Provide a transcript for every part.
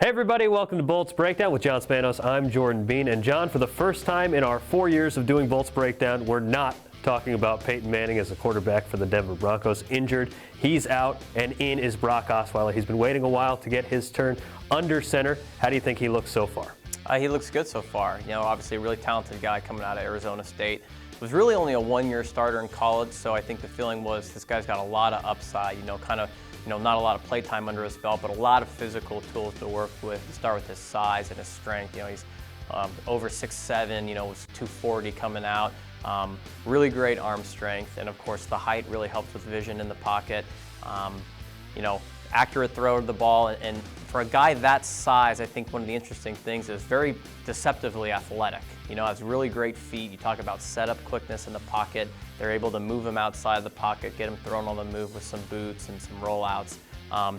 Hey everybody, welcome to Bolts Breakdown with John Spanos. I'm Jordan Bean, and John, for the first time in our 4 years of doing Bolts Breakdown, we're not talking about Peyton Manning as a quarterback for the Denver Broncos. Injured, he's out, and in is Brock Osweiler. He's been waiting a while to get his turn under center. How do you think he looks so far? He looks good so far. You know, obviously a really talented guy coming out of Arizona State. Was really only a one-year starter in college, so I think the feeling was this guy's got a lot of upside, not a lot of play time under his belt, but a lot of physical tools to work with. You start with his size and his strength. He's over 6'7", was 240 coming out. Really great arm strength, and of course the height really helps with vision in the pocket. Accurate throw of the ball, and for a guy that size, I think one of the interesting things is very deceptively athletic. Has really great feet. You talk about setup quickness in the pocket. They're able to move him outside the pocket, get him thrown on the move with some boots and some rollouts.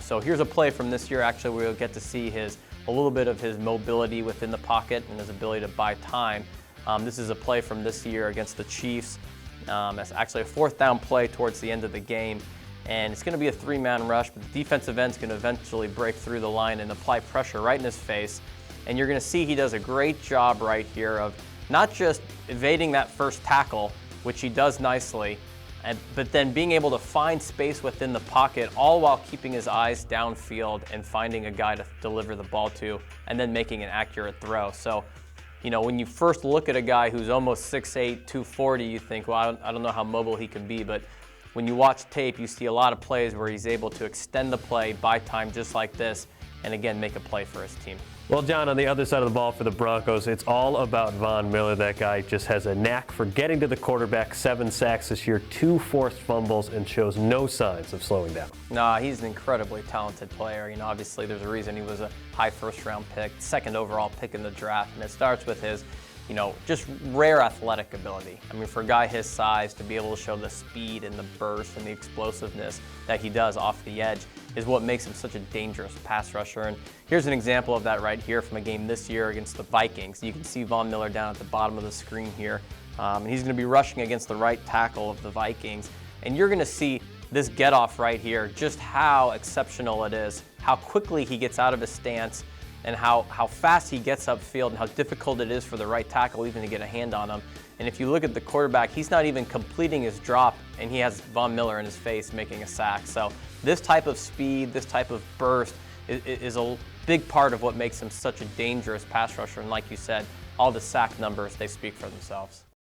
So here's a play from this year. Actually, we'll get to see a little bit of his mobility within the pocket and his ability to buy time. This is a play from this year against the Chiefs. It's actually a fourth down play towards the end of the game. And it's going to be a three-man rush, but the defensive end's going to eventually break through the line and apply pressure right in his face. And you're going to see he does a great job right here of not just evading that first tackle, which he does nicely, but then being able to find space within the pocket, all while keeping his eyes downfield and finding a guy to deliver the ball to, and then making an accurate throw. So, when you first look at a guy who's almost 6'8", 240, you think, well, I don't know how mobile he can be, but when you watch tape, you see a lot of plays where he's able to extend the play, buy time just like this, and again, make a play for his team. Well, John, on the other side of the ball for the Broncos, it's all about Von Miller. That guy just has a knack for getting to the quarterback. 7 sacks this year, 2 forced fumbles, and shows no signs of slowing down. Nah, he's an incredibly talented player. Obviously there's a reason he was a high first-round pick, second overall pick in the draft, and it starts with his just rare athletic ability. For a guy his size to be able to show the speed and the burst and the explosiveness that he does off the edge is what makes him such a dangerous pass rusher. And here's an example of that right here from a game this year against the Vikings. You can see Von Miller down at the bottom of the screen here. And he's going to be rushing against the right tackle of the Vikings. And you're going to see this get-off right here, just how exceptional it is, how quickly he gets out of his stance, and how fast he gets upfield and how difficult it is for the right tackle even to get a hand on him. And if you look at the quarterback, he's not even completing his drop, and he has Von Miller in his face making a sack. So this type of speed, this type of burst is a big part of what makes him such a dangerous pass rusher. And like you said, all the sack numbers, they speak for themselves.